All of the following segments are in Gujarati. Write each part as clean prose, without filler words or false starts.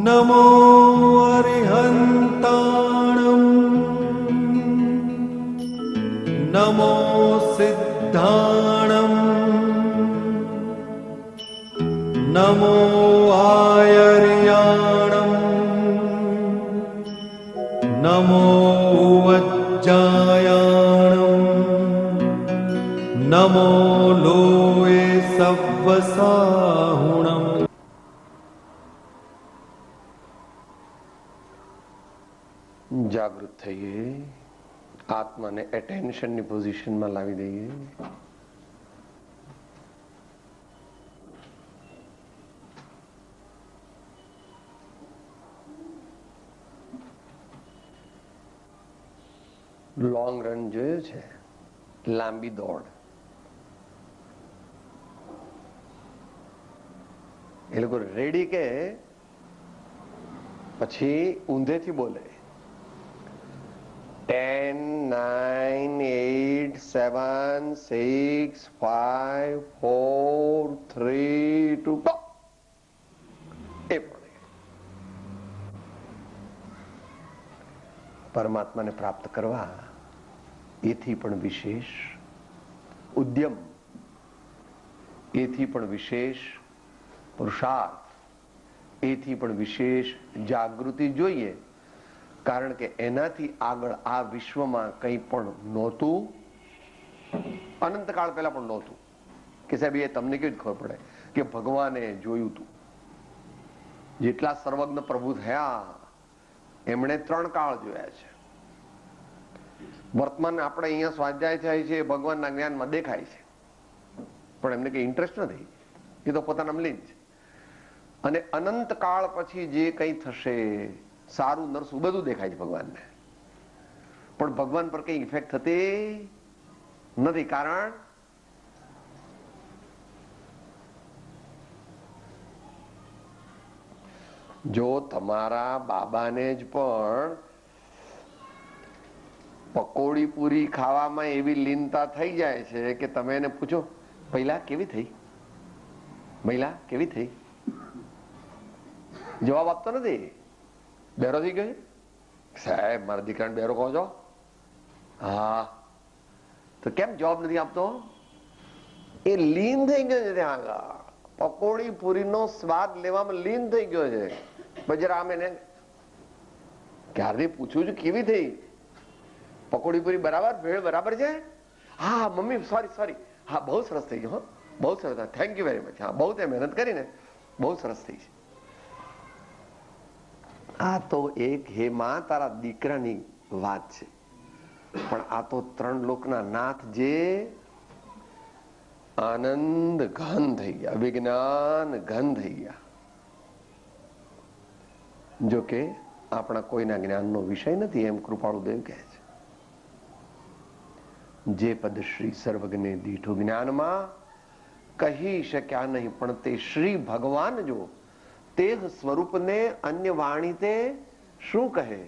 નમો અરિહંતાણમ નમો સિદ્ધાણમ નમો આયર્યાણમ નમો વજ્જાયાણમ નમો લોએ સવ્વસાહુણમ. જાગૃત થઈએ, આત્માને એટેન્શનની પોઝિશનમાં લાવી દઈએ. લોંગ રન જોયો છે, લાંબી દોડ. એ લોકો રેડી કે પછી ઊંધેથી બોલે. 10, 9, 8, 7, 6, 5, 4, 3, 2, go. એ પડે. પરમાત્માને પ્રાપ્ત કરવા એથી પણ વિશેષ ઉદ્યમ, એથી પણ વિશેષ પુરુષાર્થ, એથી પણ વિશેષ જાગૃતિ જોઈએ. કારણ કે એનાથી આગળ આ વિશ્વમાં કંઈ પણ નહોતું, અનંતકાળ પહેલા પણ નહોતું. કે સાહેબ એ તમને કેવી ખબર પડે કે ભગવાને જોયું હતું. જેટલા સર્વજ્ઞ પ્રભુ થયા એમણે 3 કાળ જોયા છે. વર્તમાન આપણે અહીંયા સ્વાધ્યાય થાય છે, ભગવાનના જ્ઞાનમાં દેખાય છે, પણ એમને કઈ ઇન્ટરેસ્ટ નથી. એ તો પોતાના લીન છે. અને અનંત કાળ પછી જે કંઈ થશે, સારું નરસું બધું દેખાય છે ભગવાનને, પણ ભગવાન પર કઈ ઇફેક્ટ થતી નથી. કારણ જો તમારા બાબાને જ પણ પકોડી પૂરી ખાવામાં એવી લીનતા થઈ જાય છે કે તમે એને પૂછો, પહેલા કેવી થઈ, મહિલા કેવી થઈ, જવાબ આપતો નથી. બેરો થઈ ગયો સાહેબ, મારા દીકરાને બેરો કહો છો? હા. તો કેમ જવાબ નથી આપતો? એ લીન થઈ ગયો છે. ત્યાં આગળ પકોડી પૂરીનો સ્વાદ લેવામાં લીન થઈ ગયો છે. બજરામ એને ક્યારથી પૂછું છું કેવી થઈ, પકોડી પૂરી બરાબર, ભેળ બરાબર છે? હા મમ્મી સોરી, હા બહુ સરસ થઈ ગયો, બહુ સરસ, થેન્ક યુ વેરી મચ. હા બહુ તે મહેનત કરીને બહુ સરસ થઈ છે. આ તો એક હે માં તારા દીકરાની વાત છે, પણ આ તો 3 લોકના નાથ જે આનંદ ઘન થઈ ગયા, વિજ્ઞાન ઘન થઈ ગયા. જો કે આપણા કોઈના જ્ઞાનનો વિષય નથી, એમ કૃપાળુદેવ કહે છે. જે પદ શ્રી સર્વજ્ઞ દીઠું જ્ઞાનમાં કહી શક્યા નહીં, પણ તે શ્રી ભગવાન જો તે સ્વરૂપને અન્ય વાણી તે શું કહે,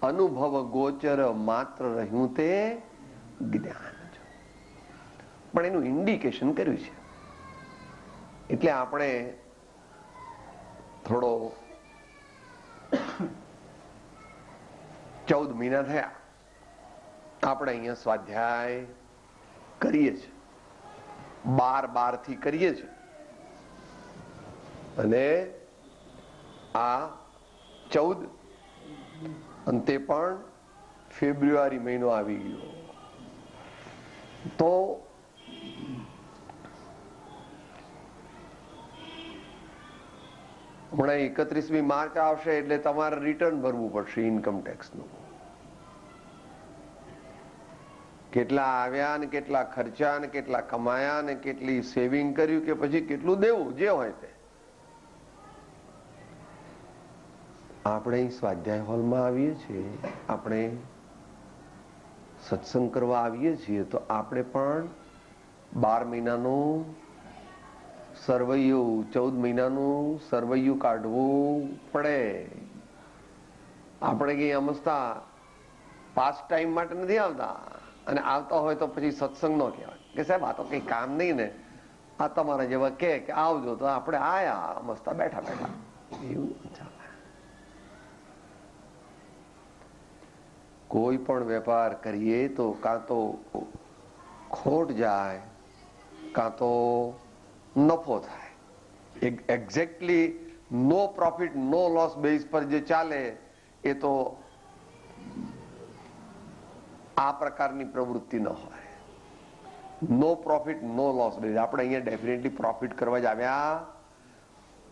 અનુભવ ગોચર માત્ર રહ્યું તે જ્ઞાન. પણ એનું ઇન્ડિકેશન કર્યું છે. એટલે આપણે થોડો 14 મહિના થયા આપણે અહીંયા સ્વાધ્યાય કરીએ છીએ, 12 થી કરીએ છીએ. અને આ 14 અંતે પણ ફેબ્રુઆરી મહિનો આવી ગયો. તો હમણાં 31મી માર્ચ આવશે એટલે તમારે રિટર્ન ભરવું પડશે ઇન્કમ ટેક્સનું. કેટલા આવ્યા ને કેટલા ખર્ચા ને કેટલા કમાયા ને કેટલી સેવિંગ કર્યું કે પછી કેટલું દેવું, જે હોય તે. આપણે સ્વાધ્યાય હોલમાં આવીએ છીએ, આપણે સત્સંગ કરવા આવીએ છીએ, તો આપણે પણ 12 મહિનાનું સરવૈયું, 14 મહિનાનું સરવૈયું કાઢવું પડે. આપણે કઈ સમજતા પાસ ટાઈમ માટે નથી આવતા, અને આવતા હોય તો પછી સત્સંગ નો કહેવાય કે સાહેબ આ તો કઈ કામ નહીં ને, આ તમારા જેવા કે આવજો તો આપણે આયા મસ્તા બેઠા બેઠા, એવું ચાલે. કોઈ પણ વેપાર કરીએ તો કાં તો ખોટ જાય કાં તો નફો થાય. એક્ઝેક્ટલી નો પ્રોફિટ નો લોસ બેઝ પર જે ચાલે એ તો આ પ્રકારની પ્રવૃત્તિ ન હોય. નો પ્રોફિટ નો લોસ બેઝ. આપણે અહીંયા ડેફિનેટલી પ્રોફિટ કરવા જ આવ્યા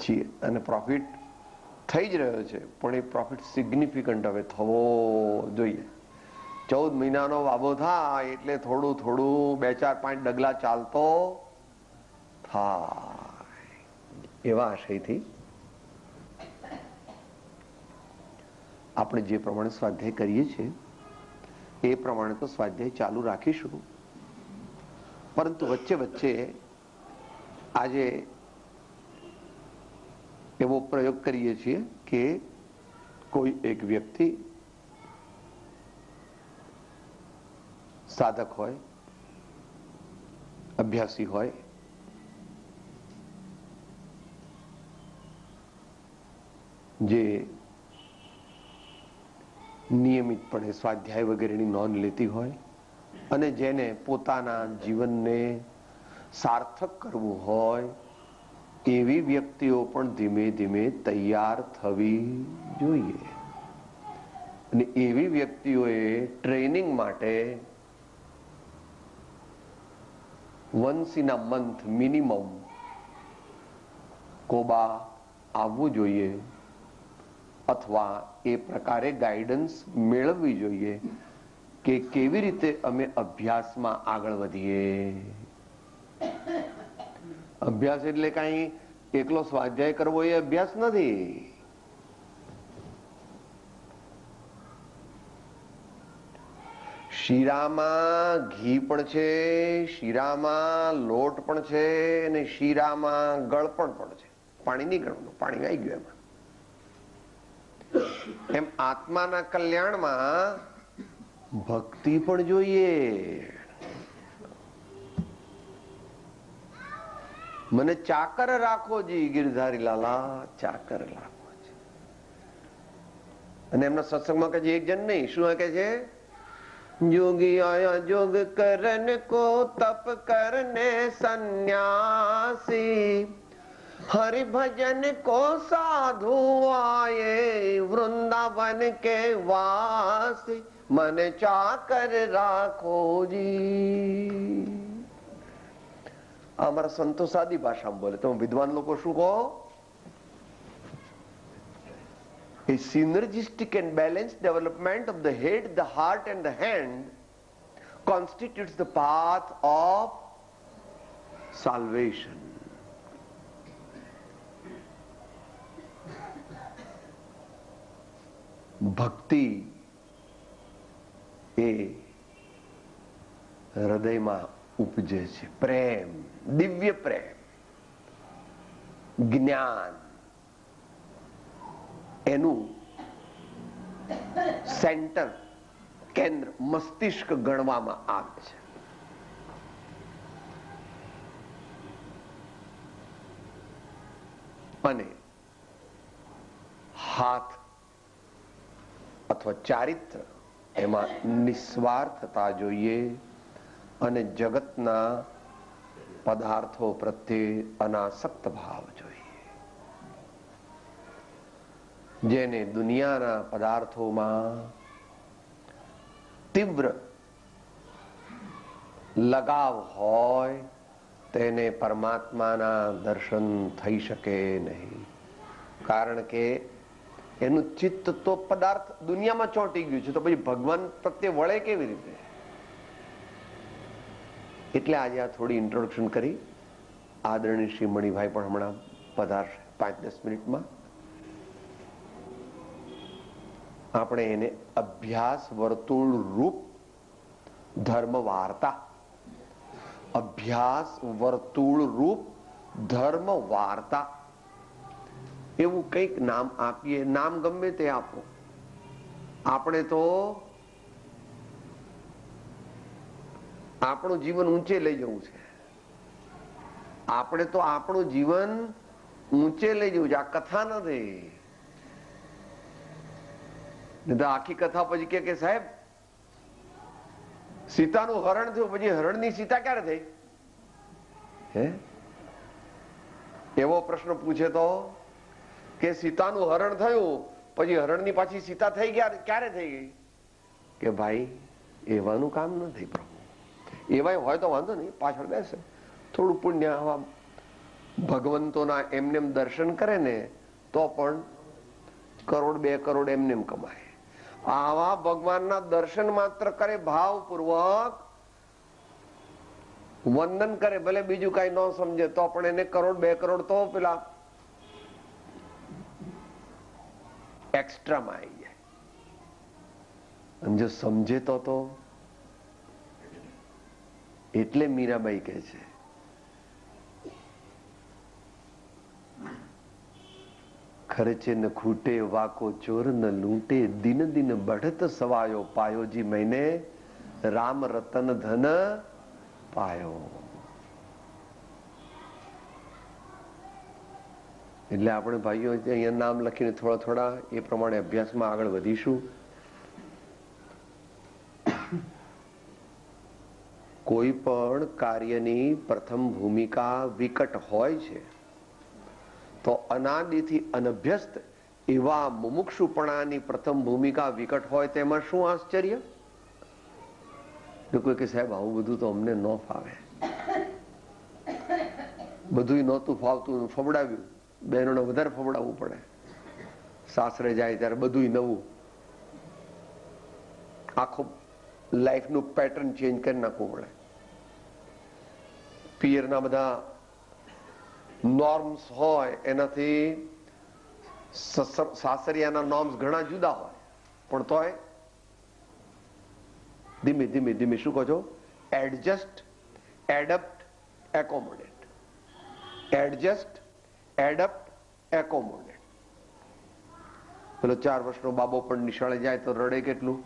છીએ અને પ્રોફિટ થઈ જ રહ્યો છે, પણ એ પ્રોફિટ સિગ્નિફિકન્ટ હવે થવો જોઈએ. 14 મહિનાનો વાબો થાય એટલે થોડું થોડું 2-4-5 ડગલા ચાલતો થાય. એવા આશયથી આપણે જે પ્રમાણે સ્વાધ્યાય કરીએ છીએ એ પ્રમાણે તો સ્વાધ્યાય ચાલુ રાખીશું, પરંતુ વચ્ચે વચ્ચે આજે એવો પ્રયોગ કરીએ છીએ કે કોઈ એક વ્યક્તિ સાધક હોય, અભ્યાસી હોય, જે નિયમિતપણે સ્વાધ્યાય વગેરેની નોંધ લેતી હોય અને જેને પોતાના જીવનને સાર્થક કરવું હોય એવી વ્યક્તિઓ પણ ધીમે ધીમે તૈયાર થવી જોઈએ. અને એવી વ્યક્તિઓએ ટ્રેનિંગ માટે once in a month minimum Koba આવવું જોઈએ અથવા એ પ્રકારે ગાઈડન્સ મેળવવી જોઈએ કે કેવી રીતે અમે અભ્યાસમાં આગળ વધીએ. અભ્યાસ એટલે કઈ એકલો સ્વાધ્યાય કરવો એ અભ્યાસ નથી. શીરામાં ઘી પણ છે, શીરામાં લોટ પણ છે અને શીરામાં ગળપણ પણ છે. પાણી નહીં ગળવાનું, પાણી આવી ગયું એમાં. એમ આત્માના કલ્યાણમાં ભક્તિ પણ જોઈએ. મને ચાકર રાખો જી ગિરધારી લાલા, ચાકર રાખો જી. અને એમના સત્સંગમાં કે એક જણ નહીં, શું કે છે? જોગી આયા જોગ કરન કો તપ કરને સન્યાસી, हरि भजन को साधु आए वृंदावन के वासी, मन चाकर राखो जी. हमारा संतो सादी भाषा बोले, तो विद्वान लोग શું કહો? A synergistic and balanced development of the head, the heart and the hand constitutes the path of salvation. ભક્તિ એ હૃદયમાં ઉપજે છે. પ્રેમ, દિવ્ય પ્રેમ, જ્ઞાન, એનું સેન્ટર, કેન્દ્ર મસ્તિષ્ક ગણવામાં આવે છે. અને હાથ અથવા ચારિત્ર એમાં નિસ્વાર્થતા જોઈએ અને જગતના પદાર્થો પ્રત્યે અનાસક્ત ભાવ જોઈએ. જેને દુનિયાના પદાર્થોમાં તીવ્ર લગાવ હોય તેને પરમાત્માના દર્શન થઈ શકે નહીં. કારણ કે એનું ચિત્ત તો પદાર્થ દુનિયામાં ચોંટી ગયું છે, તો પછી ભગવાન પ્રત્યે વળે કેવી રીતે? એટલે આજે આ થોડી ઇન્ટ્રોડક્શન કરી. આદરણીય શ્રી મણિભાઈ પણ હમણાં પધારશે 5-10 મિનિટમાં. આપણે એને અભ્યાસ વર્તુળ રૂપ ધર્મ વાર્તા, અભ્યાસ વર્તુળ રૂપ ધર્મ વાર્તા એવું કંઈક નામ આપીએ. નામ ગમે તે આપો, આપણે તો આપણું જીવન ઊંચે લઈ જવું છે. આપણે તો આપણું જીવન ઊંચે લઈ જવું છે. આ કથા નથી. આખી કથા પછી કે સાહેબ સીતાનું હરણ થયું, પછી હરણની સીતા ક્યારે થઈ? હે, એવો પ્રશ્ન પૂછે તો કે સીતાનું હરણ થયું પછી હરણની પાછી સીતા થઈ ગયા, ક્યારે થઈ ગઈ? કે ભાઈ એવાનું કામ નથી પ્રભુ. એવાય હોય તો વાંધો નહીં, પાછળ બેસે, થોડું પુણ્ય આવા ભગવંતોના એમનેમ દર્શન કરે ને તો પણ કરોડ 2 કરોડ એમનેમ કમાય. આવા ભગવાનના દર્શન માત્ર કરે, ભાવપૂર્વક વંદન કરે, ભલે બીજું કઈ ન સમજે તો પણ એને કરોડ 2 કરોડ તો પેલા એક્સ્ટ્રામાં આવી જાય. અને જો સમજે તો એટલે મીરાબાઈ કહે છે ખર્ચે ન ખૂટે વાકો ચોર ન લૂંટે, દિન દિન બઢત સવાયો પાયોજી મહિને, રામ રતન ધન પાયો. એટલે આપણે ભાઈઓ અહીંયા નામ લખીને થોડા થોડા એ પ્રમાણે અભ્યાસમાં આગળ વધીશું. કોઈ પણ કાર્યની પ્રથમ ભૂમિકા વિકટ હોય છે તો અનાદિથી અનભ્યસ્ત એવા મુમુક્ષુપણાની પ્રથમ ભૂમિકા વિકટ હોય તેમાં શું આશ્ચર્ય? કોઈ કે સાહેબ આવું બધું તો અમને ન ફાવે, બધું નહોતું ફાવતું, ફબડાવ્યું, બહેનોને વધારે ફબડાવવું પડે, સાસરે જાય ત્યારે બધું નવું, આખો લાઈફનું પેટર્ન ચેન્જ કરી નાખવું પડે. પિયરના બધા નોર્મ્સ હોય એનાથી સાસરિયાના નોર્મ્સ ઘણા જુદા હોય, પણ તોય ધીમે ધીમે ધીમે શું કહો છો? Adjust, adapt, accommodate. Adjust, adapt, accommodate. પેલો 4 વર્ષનો બાબો પણ નિશાળે જાય તો રડે કેટલું,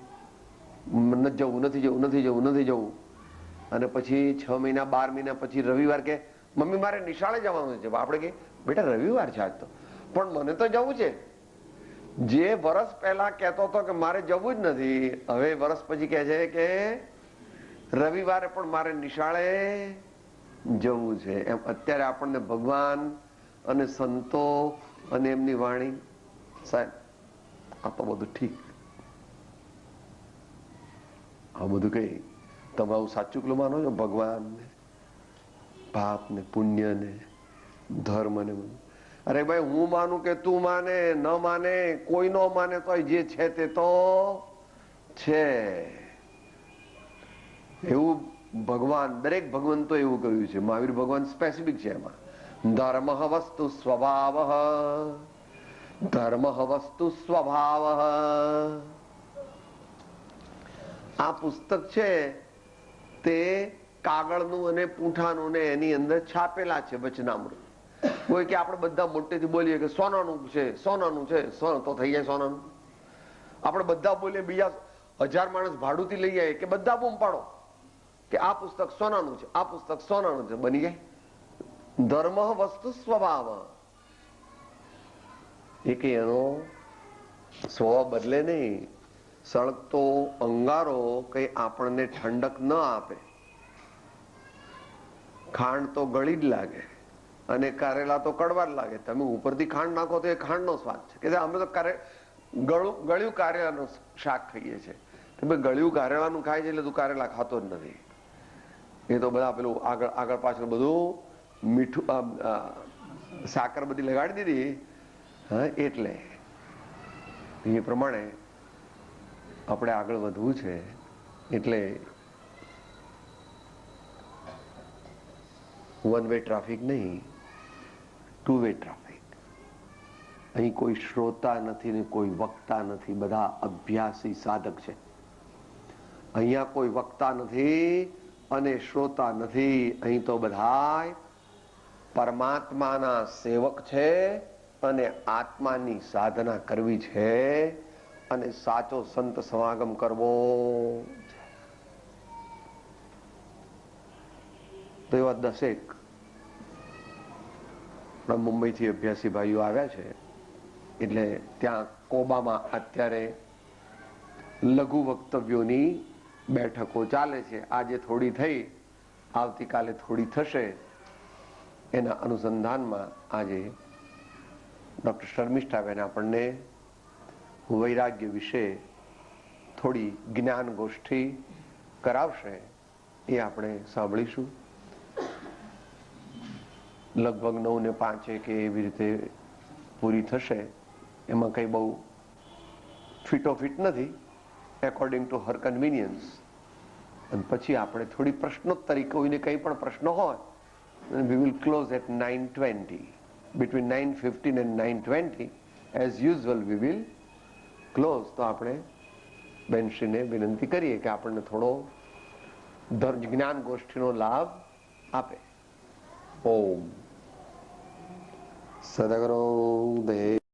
નથી જવું, નથી જવું, નથી જવું, નથી જવું. અને પછી 6 મહિના 12 મહિના પછી રવિવાર કે મમ્મી મારે નિશાળે જવાનું છે. આપણે કે બેટા રવિવાર છે આજ તો, પણ મને તો જવું છે. જે વર્ષ પહેલા કહેતો હતો કે મારે જવું જ નથી, હવે વર્ષ પછી કહે છે કે રવિવારે પણ મારે નિશાળે જવું છે. એમ અત્યારે આપણને ભગવાન અને સંતો અને એમની વાણી, સાહેબ આ તો બધું ઠીક, આ બધું કઈ તમે આવું સાચું કેટલું માનો છો? ભગવાન ને પાપ ને પુણ્ય ને ધર્મ ને બધું. અરે ભાઈ હું માનું કે તું માને, ન માને, કોઈ ન માને તો જે છે તે તો છે. એવું ભગવાન, દરેક ભગવંતો એવું કહ્યું છે. મહાવીર ભગવાન સ્પેસિફિક છે એમાં. ધર્મ વસ્તુ સ્વભાવ, ધર્મ વસ્તુ સ્વભાવ. આ પુસ્તક છે તે કાગળનું અને પૂંઠાનું ને એની અંદર છાપેલા છે વચનામૃત. કોઈ કે આપણે બધા મોટેથી બોલીએ કે સોનાનું છે, સોનાનું છે, સોનું તો થઈ જાય સોનાનું. આપણે બધા બોલીએ, બીજા 1000 માણસ ભાડુથી લઈ જાય કે બધા બૂમ પાડો કે આ પુસ્તક સોનાનું છે, આ પુસ્તક સોનાનું છે, બની જાય. ધર્મ વસ્તુ સ્વભાવ. એ કે એનો સ્વભાવ બદલે નહીં. સળગતો અંગારો કઈ આપણને ઠંડક ન આપે. ખાંડ તો ગળી જ લાગે અને કારેલા તો કડવા જ લાગે. તમે ઉપરથી ખાંડ નાખો તો એ ખાંડનો સ્વાદ છે. કે અમે તો ગળ્યું કારેલાનું શાક ખાઈએ છીએ. ગળ્યું કારેલાનું ખાય છે એટલે તું કારેલા ખાતો જ નથી. એ તો બધા પેલું આગળ આગળ પાછળ બધું મીઠું, સાકર બધી લગાડી દીધી. હા, એટલે એ પ્રમાણે આપણે આગળ વધવું છે. એટલે વન વે ટ્રાફિક નહીં, 2 વે ટ્રાફિક. અહીં કોઈ શ્રોતા નથી ને કોઈ વક્તા નથી, બધા અભ્યાસી સાધક છે. અહીંયા કોઈ વક્તા નથી અને શ્રોતા નથી. અહીં તો બધા પરમાત્માના સેવક છે અને આત્માની સાધના કરવી છે અને સાચો સંત સમાગમ કરવો. તો એવા 10 મુંબઈથી અભ્યાસી ભાઈઓ આવ્યા છે. એટલે ત્યાં કોબામાં અત્યારે લઘુ વક્તવ્યોની બેઠકો ચાલે છે. આજે થોડી થઈ, આવતીકાલે થોડી થશે. એના અનુસંધાનમાં આજે ડૉક્ટર શર્મિષ્ઠાબેન આપણને વૈરાગ્ય વિશે થોડી જ્ઞાન ગોષ્ઠી કરાવશે. એ આપણે સાંભળીશું. લગભગ 9:05 કે એવી રીતે પૂરી થશે. એમાં કંઈ બહુ ફિટોફિટ નથી, એકોર્ડિંગ ટુ હર કન્વિનિયન્સ. અને પછી આપણે થોડી પ્રશ્નોત્તરી, કોઈને કંઈ પણ પ્રશ્ન હોય, we will close at 9:20. Between 9:15 and 9:20 as usual we will close. તો આપણે બેનશ્રીને વિનંતી કરીએ કે આપણને થોડો જ્ઞાન ગોષ્ઠીનો લાભ આપે. ઓમ સદગુરુ દેવ